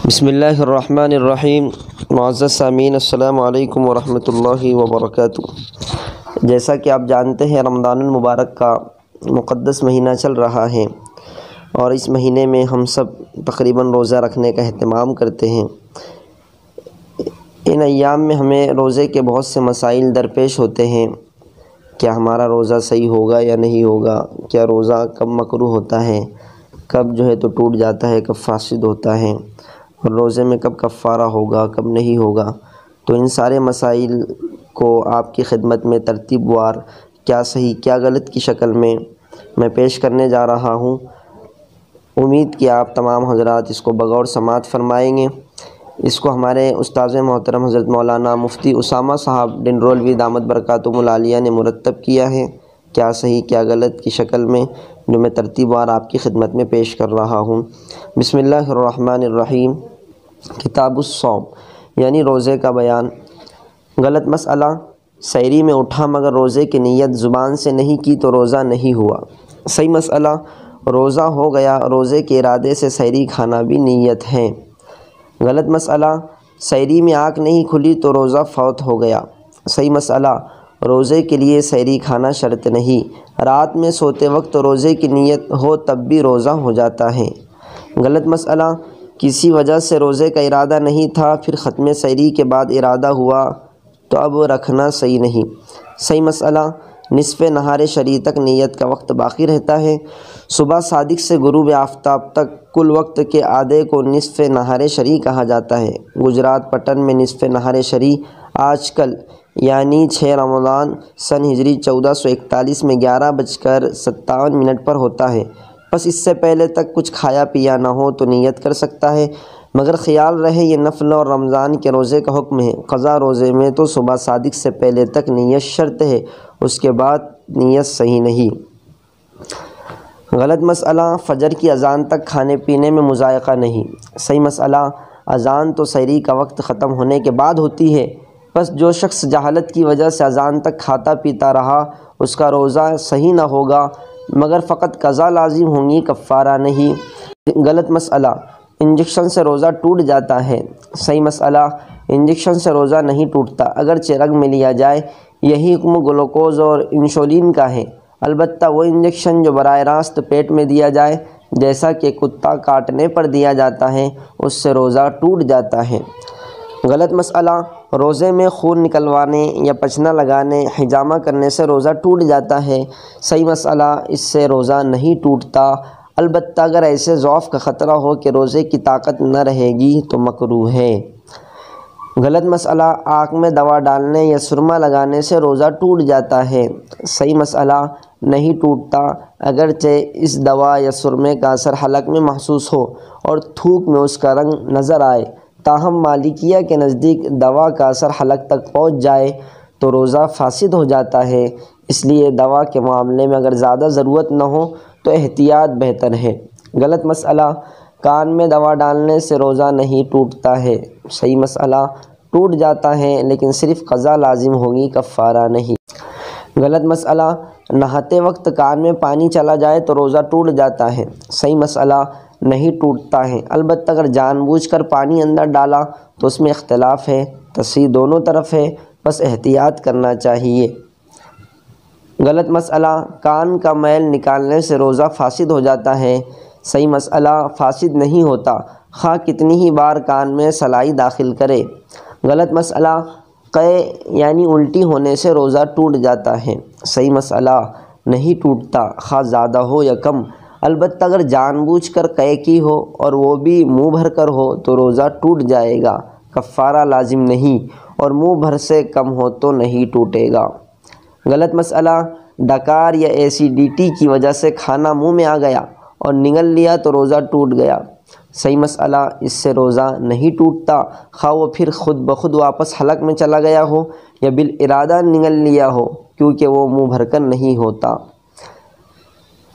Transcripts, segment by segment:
بسم اللہ الرحمن الرحیم۔ معزز سامعین، السلام علیکم ورحمۃ اللہ وبرکاتہ۔ جیسا کہ آپ جانتے ہیں، رمضان المبارک کا مقدس مہینہ چل رہا ہے اور اس مہینے میں ہم سب تقریباً روزہ رکھنے کا اہتمام کرتے ہیں۔ ان ایام میں ہمیں روزے کے بہت سے مسائل درپیش ہوتے ہیں۔ کیا ہمارا روزہ صحیح ہوگا یا نہیں ہوگا؟ کیا روزہ کب مکروہ ہوتا ہے، کب تو ٹوٹ جاتا ہے، کب فاسد ہوتا ہے، اور روزے میں کب کفارہ ہوگا، کب نہیں ہوگا؟ تو ان سارے مسائل کو آپ کی خدمت میں ترتیب وار کیا صحیح کیا غلط کی شکل میں پیش کرنے جا رہا ہوں۔ امید کہ آپ تمام حضرات اس کو بغور سماعت فرمائیں گے۔ اس کو ہمارے استاذ محترم حضرت مولانا مفتی اسامہ صاحب ڈنڈرولوی دامت برکاتہم العالیہ نے مرتب کیا ہے، کیا صحیح کیا غلط کی شکل میں، جو میں ترتیب وار آپ کی خدمت میں پیش کر رہا ہوں۔ بسم اللہ الرحمن الرحیم۔ کتاب الصوم یعنی روزے کا بیان۔ غلط مسئلہ: سحری میں اٹھا مگر روزے کی نیت زبان سے نہیں کی تو روزہ نہیں ہوا۔ صحیح مسئلہ: روزہ ہو گیا، روزے کے ارادے سے سحری کھانا بھی نیت ہے۔ غلط مسئلہ: سحری میں آنکھ نہیں کھلی تو روزہ فوت ہو گیا۔ صحیح مسئلہ: روزے کے لیے سحری کھانا شرط نہیں، رات میں سوتے وقت روزے کی نیت ہو تب بھی روزہ ہو جاتا ہے۔ غلط مسئلہ: کسی وجہ سے روزے کا ارادہ نہیں تھا، پھر ختم سحری کے بعد ارادہ ہوا تو اب رکھنا صحیح نہیں۔ صحیح مسئلہ: نصف نہار شرع تک نیت کا وقت باقی رہتا ہے۔ صبح صادق سے غروب آفتاب تک کل وقت کے آدھے کو نصف نہار شرع کہا جاتا ہے۔ گجرات پٹن میں نصف نہار شرع آج کل یعنی 6 رمضان سن ہجری 1441 میں 11:57 پر ہوتا ہے۔ بس اس سے پہلے تک کچھ کھایا پیا نہ ہو تو نیت کر سکتا ہے، مگر خیال رہے یہ نفل اور رمضان کے روزے کا حکم ہے۔ قضا روزے میں تو صبح صادق سے پہلے تک نیت شرط ہے، اس کے بعد نیت صحیح نہیں۔ غلط مسئلہ: فجر کی اذان تک کھانے پینے میں مذائقہ نہیں۔ صحیح مسئلہ: اذان تو سحری کا وقت ختم ہونے کے بعد ہوتی ہے، بس جو شخص جہالت کی وجہ سے اذان تک کھاتا پیتا رہا اس کا روزہ صحیح نہ ہوگا، مگر فقط قضا لازم ہوں گی، کفارہ نہیں۔ غلط مسئلہ: انجیکشن سے روزہ ٹوٹ جاتا ہے۔ صحیح مسئلہ: انجیکشن سے روزہ نہیں ٹوٹتا، اگرچہ رگ میں لیا جائے۔ یہی حکم گلوکوز اور انسولین کا ہے، البتہ وہ انجیکشن جو براہ راست پیٹ میں دیا جائے، جیسا کہ کتا کاٹنے پر دیا جاتا ہے، اس سے روزہ ٹوٹ جاتا ہے۔ غلط مسئلہ: روزے میں خون نکلوانے یا پچنا لگانے، حجامہ کرنے سے روزہ ٹوٹ جاتا ہے۔ صحیح مسئلہ: اس سے روزہ نہیں ٹوٹتا، البتہ اگر ایسے ضعف کا خطرہ ہو کہ روزے کی طاقت نہ رہے گی تو مکروہ ہے۔ غلط مسئلہ: آنکھ میں دوا ڈالنے یا سرما لگانے سے روزہ ٹوٹ جاتا ہے۔ صحیح مسئلہ: نہیں ٹوٹتا، اگرچہ اس دوا یا سرمے کا اثر حلق میں محسوس ہو اور تھوک میں اس کا رنگ نظر آئے، تاہم مالکیہ کے نزدیک دوا کا اثر حلق تک پہنچ جائے تو روزہ فاسد ہو جاتا ہے، اس لیے دوا کے معاملے میں اگر زیادہ ضرورت نہ ہو تو احتیاط بہتر ہے۔ غلط مسئلہ: کان میں دوا ڈالنے سے روزہ نہیں ٹوٹتا ہے۔ صحیح مسئلہ: ٹوٹ جاتا ہے لیکن صرف قضا لازم ہوگی، کفارہ نہیں۔ غلط مسئلہ: نہاتے وقت کان میں پانی چلا جائے تو روزہ ٹوٹ جاتا ہے۔ صحیح مسئلہ: نہیں ٹوٹتا ہے، البتہ اگر جان بوجھ کر پانی اندر ڈالا تو اس میں اختلاف ہے، تصحیح دونوں طرف ہے، بس احتیاط کرنا چاہیے۔ غلط مسئلہ: کان کا میل نکالنے سے روزہ فاسد ہو جاتا ہے۔ صحیح مسئلہ: فاسد نہیں ہوتا، خواہ کتنی ہی بار کان میں سلائی داخل کرے۔ غلط مسئلہ: قے یعنی الٹی ہونے سے روزہ ٹوٹ جاتا ہے۔ صحیح مسئلہ: نہیں ٹوٹتا، خواہ زیادہ ہو یا کم، البتہ اگر جان بوجھ کر قے کی ہو اور وہ بھی منہ بھر کر ہو تو روزہ ٹوٹ جائے گا، کفارہ لازم نہیں، اور منہ بھر سے کم ہو تو نہیں ٹوٹے گا۔ غلط مسئلہ: ڈکار یا ایسیڈیٹی کی وجہ سے کھانا منہ میں آ گیا اور نگل لیا تو روزہ ٹوٹ گیا۔ صحیح مسئلہ: اس سے روزہ نہیں ٹوٹتا، خواہ وہ پھر خود بخود واپس حلق میں چلا گیا ہو یا بالارادہ نگل لیا ہو، کیونکہ وہ منہ بھر کر نہیں ہوتا۔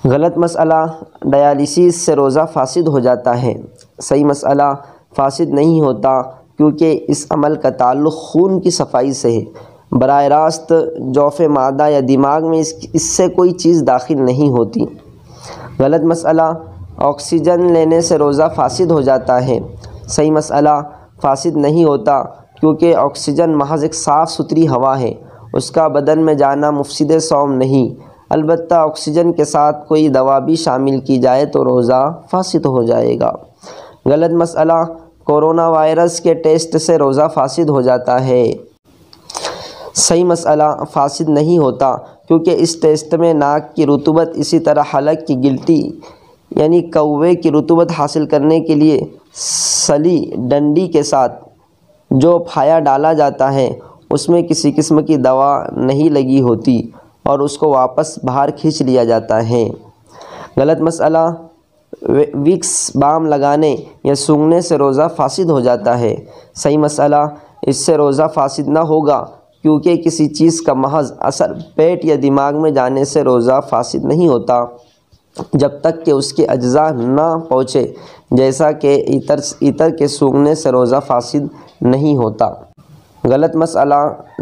غلط مسئلہ: ڈیالیسس سے روزہ فاسد ہو جاتا ہے۔ صحیح مسئلہ: فاسد نہیں ہوتا، کیونکہ اس عمل کا تعلق خون کی صفائی سے ہے، براہ راست جوف معدہ یا دماغ میں اس سے کوئی چیز داخل نہیں ہوتی۔ غلط مسئلہ: آکسیجن لینے سے روزہ فاسد ہو جاتا ہے۔ صحیح مسئلہ فاسد نہیں ہوتا کیونکہ آکسیجن محض ایک صاف ستھری ہوا ہے، اس کا بدن میں جانا مفسد صوم نہیں۔ البتہ آکسیجن کے ساتھ کوئی دوا بھی شامل کی جائے تو روزہ فاسد ہو جائے گا۔ غلط مسئلہ کورونا وائرس کے ٹیسٹ سے روزہ فاسد ہو جاتا ہے۔ صحیح مسئلہ فاسد نہیں ہوتا کیونکہ اس ٹیسٹ میں ناک کی رطوبت اسی طرح حلق کی گلٹی یعنی کوے کی رطوبت حاصل کرنے کے لیے سلی ڈنڈی کے ساتھ جو پھایا ڈالا جاتا ہے اس میں کسی قسم کی دوا نہیں لگی ہوتی اور اس کو واپس باہر کھینچ لیا جاتا ہے۔ غلط مسئلہ وکس بام لگانے یا سونگھنے سے روزہ فاسد ہو جاتا ہے۔ صحیح مسئلہ اس سے روزہ فاسد نہ ہوگا کیونکہ کسی چیز کا محض اثر پیٹ یا دماغ میں جانے سے روزہ فاسد نہیں ہوتا جب تک کہ اس کے اجزاء نہ پہنچے، جیسا کہ عطر کے سونگھنے سے روزہ فاسد نہیں ہوتا۔ غلط مسئلہ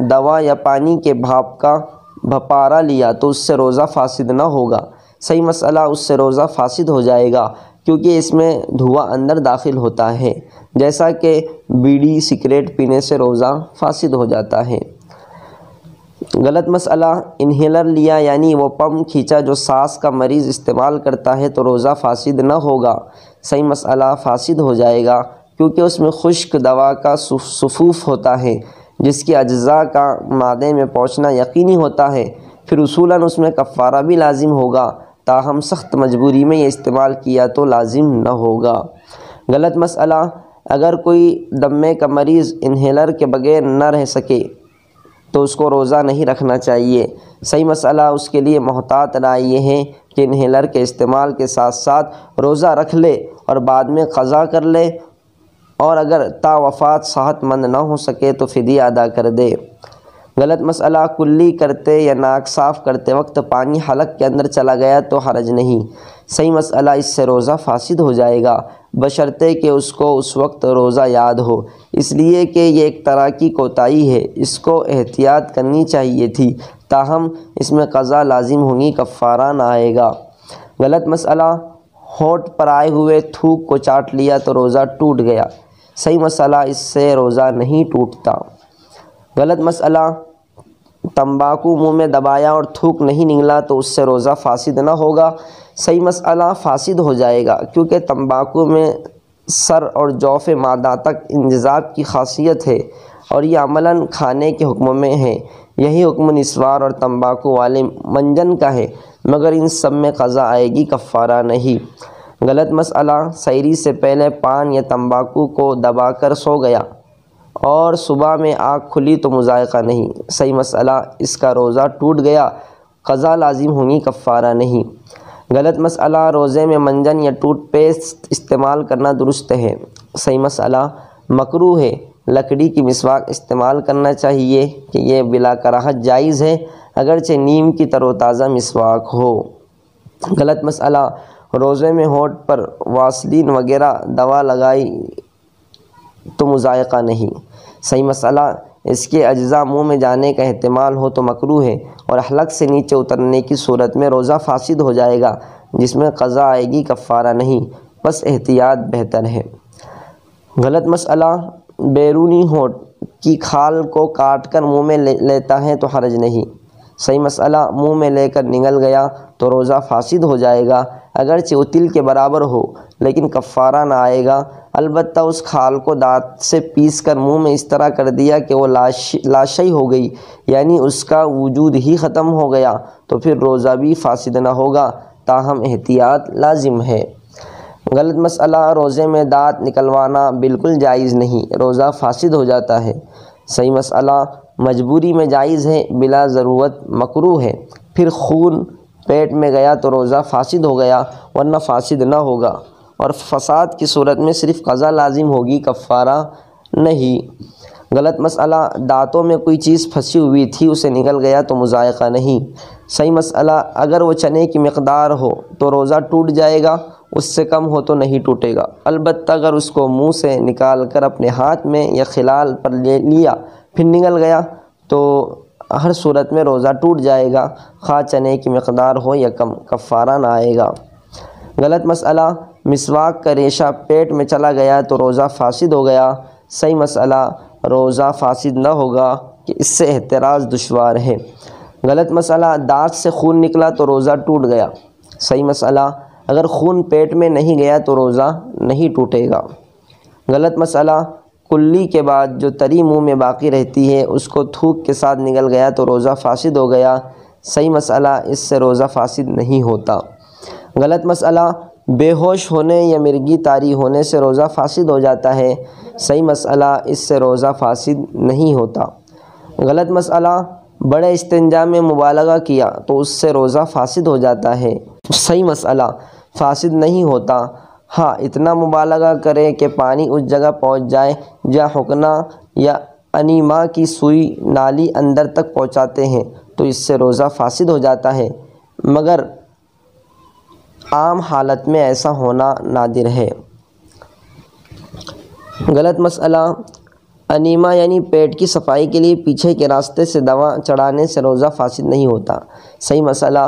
دوا یا پانی کے بھاپ کا بھپارا لیا تو اس سے روزہ فاسد نہ ہوگا۔ صحیح مسئلہ اس سے روزہ فاسد ہو جائے گا کیونکہ اس میں دھواں اندر داخل ہوتا ہے، جیسا کہ بیڑی سگریٹ پینے سے روزہ فاسد ہو جاتا ہے۔ غلط مسئلہ انہیلر لیا یعنی وہ پمپ کھینچا جو سانس کا مریض استعمال کرتا ہے تو روزہ فاسد نہ ہوگا۔ صحیح مسئلہ فاسد ہو جائے گا کیونکہ اس میں خشک دوا کا صفوف ہوتا ہے جس کی اجزاء کا معدے میں پہنچنا یقینی ہوتا ہے، پھر اصولاً اس میں کفارہ بھی لازم ہوگا، تاہم سخت مجبوری میں یہ استعمال کیا تو لازم نہ ہوگا۔ غلط مسئلہ اگر کوئی دمے کا مریض انہیلر کے بغیر نہ رہ سکے تو اس کو روزہ نہیں رکھنا چاہیے۔ صحیح مسئلہ اس کے لیے محتاط رائے یہ ہے کہ انہیلر کے استعمال کے ساتھ ساتھ روزہ رکھ لے اور بعد میں قضا کر لے، اور اگر تا وفات صحت مند نہ ہو سکے تو فدیہ ادا کر دے۔ غلط مسئلہ کلی کرتے یا ناک صاف کرتے وقت پانی حلق کے اندر چلا گیا تو حرج نہیں۔ صحیح مسئلہ اس سے روزہ فاسد ہو جائے گا بشرطے کہ اس کو اس وقت روزہ یاد ہو، اس لیے کہ یہ ایک طرح کی کوتاہی ہے، اس کو احتیاط کرنی چاہیے تھی، تاہم اس میں قضا لازم ہوگی، کفارہ نہ آئے گا۔ غلط مسئلہ ہونٹ پر آئے ہوئے تھوک کو چاٹ لیا تو روزہ ٹوٹ گیا۔ صحیح مسئلہ اس سے روزہ نہیں ٹوٹتا۔ غلط مسئلہ تمباکو منہ میں دبایا اور تھوک نہیں نگلا تو اس سے روزہ فاسد نہ ہوگا۔ صحیح مسئلہ فاسد ہو جائے گا کیونکہ تمباکو میں سر اور جوف معدہ تک انجذاب کی خاصیت ہے اور یہ عملاً کھانے کے حکم میں ہے۔ یہی حکم نسوار اور تمباکو والے منجن کا ہے، مگر ان سب میں قضا آئے گی، کفارہ نہیں۔ غلط مسئلہ سحری سے پہلے پان یا تمباکو کو دبا کر سو گیا اور صبح میں آنکھ کھلی تو مذائقہ نہیں۔ صحیح مسئلہ اس کا روزہ ٹوٹ گیا، قضا لازم ہوگی، کفارہ نہیں۔ غلط مسئلہ روزے میں منجن یا ٹوتھ پیسٹ استعمال کرنا درست ہے۔ صحیح مسئلہ مکروہ ہے، لکڑی کی مسواک استعمال کرنا چاہیے کہ یہ بلا کراہت جائز ہے اگرچہ نیم کی تر و تازہ مسواک ہو۔ غلط مسئلہ روزے میں ہونٹ پر واسلین وغیرہ دوا لگائی تو مذائقہ نہیں۔ صحیح مسئلہ اس کے اجزاء منہ میں جانے کا احتمال ہو تو مکروہ ہے اور حلق سے نیچے اترنے کی صورت میں روزہ فاسد ہو جائے گا جس میں قضا آئے گی، کفارہ نہیں، بس احتیاط بہتر ہے۔ غلط مسئلہ بیرونی ہونٹ کی کھال کو کاٹ کر منہ میں لیتا ہے تو حرج نہیں۔ صحیح مسئلہ منہ میں لے کر نگل گیا تو روزہ فاسد ہو جائے گا اگرچہ وہ تل کے برابر ہو، لیکن کفارہ نہ آئے گا۔ البتہ اس کھال کو دانت سے پیس کر منہ میں اس طرح کر دیا کہ وہ لاشئی ہو گئی، یعنی اس کا وجود ہی ختم ہو گیا، تو پھر روزہ بھی فاسد نہ ہوگا، تاہم احتیاط لازم ہے۔ غلط مسئلہ روزے میں دانت نکلوانا بالکل جائز نہیں، روزہ فاسد ہو جاتا ہے۔ صحیح مسئلہ مجبوری میں جائز ہے، بلا ضرورت مکروہ ہے۔ پھر خون پیٹ میں گیا تو روزہ فاسد ہو گیا ورنہ فاسد نہ ہوگا، اور فساد کی صورت میں صرف قضا لازم ہوگی، کفارہ نہیں۔ غلط مسئلہ دانتوں میں کوئی چیز پھنسی ہوئی تھی، اسے نکل گیا تو مذائقہ نہیں۔ صحیح مسئلہ اگر وہ چنے کی مقدار ہو تو روزہ ٹوٹ جائے گا، اس سے کم ہو تو نہیں ٹوٹے گا۔ البتہ اگر اس کو منہ سے نکال کر اپنے ہاتھ میں یا خلال پر لے لیا پھر نکل گیا تو ہر صورت میں روزہ ٹوٹ جائے گا، خواہ چنے کی مقدار ہو یا کم، کفارہ نہ آئے گا۔ غلط مسئلہ مسواک کا ریشہ پیٹ میں چلا گیا تو روزہ فاسد ہو گیا۔ صحیح مسئلہ روزہ فاسد نہ ہوگا کہ اس سے احتراز دشوار ہے۔ غلط مسئلہ دانت سے خون نکلا تو روزہ ٹوٹ گیا۔ صحیح مسئلہ اگر خون پیٹ میں نہیں گیا تو روزہ نہیں ٹوٹے گا۔ غلط مسئلہ کلی کے بعد جو تری منہ میں باقی رہتی ہے اس کو تھوک کے ساتھ نگل گیا تو روزہ فاسد ہو گیا۔ صحیح مسئلہ اس سے روزہ فاسد نہیں ہوتا۔ غلط مسئلہ بے ہوش ہونے یا مرگی طاری ہونے سے روزہ فاسد ہو جاتا ہے۔ صحیح مسئلہ اس سے روزہ فاسد نہیں ہوتا۔ غلط مسئلہ بڑے استنجا میں مبالغہ کیا تو اس سے روزہ فاسد ہو جاتا ہے۔ صحیح مسئلہ فاسد نہیں ہوتا، ہاں اتنا مبالغہ کرے کہ پانی اس جگہ پہنچ جائے جہاں حقنہ یا انیما کی سوئی نالی اندر تک پہنچاتے ہیں تو اس سے روزہ فاسد ہو جاتا ہے، مگر عام حالت میں ایسا ہونا نادر ہے۔ غلط مسئلہ انیما یعنی پیٹ کی صفائی کے لیے پیچھے کے راستے سے دوا چڑھانے سے روزہ فاسد نہیں ہوتا۔ صحیح مسئلہ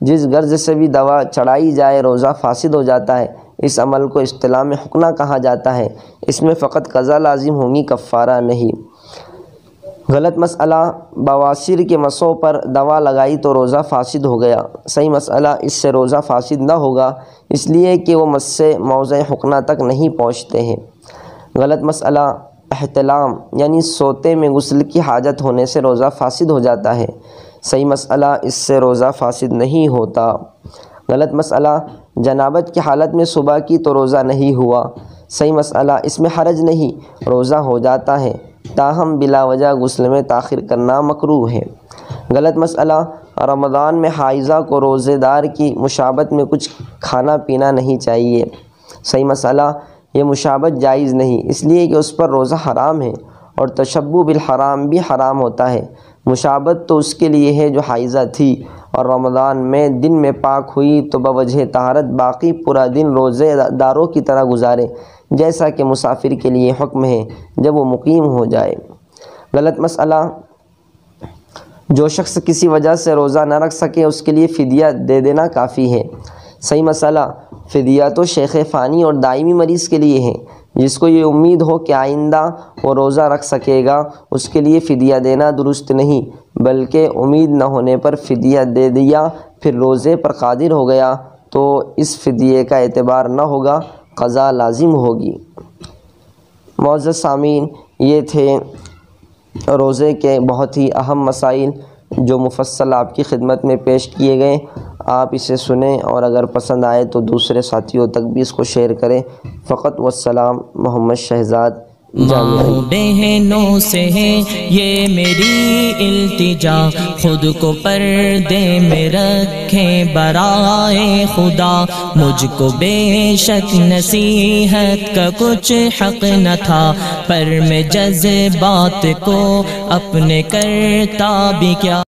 جس غرض سے بھی دوا چڑھائی جائے روزہ فاسد ہو جاتا ہے۔ اس عمل کو اصطلاح میں حقنہ کہا جاتا ہے، اس میں فقط قضا لازم ہوگی، کفارہ نہیں۔ غلط مسئلہ بواسیر کے مسوں پر دوا لگائی تو روزہ فاسد ہو گیا۔ صحیح مسئلہ اس سے روزہ فاسد نہ ہوگا، اس لیے کہ وہ مس سے موضع حقنہ تک نہیں پہنچتے ہیں۔ غلط مسئلہ احتلام یعنی سوتے میں غسل کی حاجت ہونے سے روزہ فاسد ہو جاتا ہے۔ صحیح مسئلہ اس سے روزہ فاسد نہیں ہوتا۔ غلط مسئلہ جنابت کی حالت میں صبح کی تو روزہ نہیں ہوا۔ صحیح مسئلہ اس میں حرج نہیں، روزہ ہو جاتا ہے، تاہم بلا وجہ غسل میں تاخیر کرنا مکروہ ہے۔ غلط مسئلہ رمضان میں حائضہ کو روزے دار کی مشابہت میں کچھ کھانا پینا نہیں چاہیے۔ صحیح مسئلہ یہ مشابہت جائز نہیں، اس لیے کہ اس پر روزہ حرام ہے اور تشبہ بالحرام بھی حرام ہوتا ہے۔ مشابہت تو اس کے لیے ہے جو حائضہ تھی اور رمضان میں دن میں پاک ہوئی تو بوجہ طہارت باقی پورا دن روزے داروں کی طرح گزارے، جیسا کہ مسافر کے لیے حکم ہے جب وہ مقیم ہو جائے۔ غلط مسئلہ جو شخص کسی وجہ سے روزہ نہ رکھ سکے اس کے لیے فدیہ دے دینا کافی ہے۔ صحیح مسئلہ فدیہ تو شیخ فانی اور دائمی مریض کے لیے ہے، جس کو یہ امید ہو کہ آئندہ وہ روزہ رکھ سکے گا اس کے لیے فدیہ دینا درست نہیں، بلکہ امید نہ ہونے پر فدیہ دے دیا پھر روزے پر قادر ہو گیا تو اس فدیے کا اعتبار نہ ہوگا، قضا لازم ہوگی۔ معزز سامعین، یہ تھے روزے کے بہت ہی اہم مسائل جو مفصل آپ کی خدمت میں پیش کیے گئے۔ آپ اسے سنیں اور اگر پسند آئے تو دوسرے ساتھیوں تک بھی اس کو شیئر کریں۔ فقط والسلام، محمد شہزاد جامعی۔ بہنوں سے ہے یہ میری التجا، خود کو پردے میں رکھیں برائے خدا، مجھ کو بے شک نصیحت کا کچھ حق نہ تھا، پر میں جذبات کو اپنے کرتا بھی کیا۔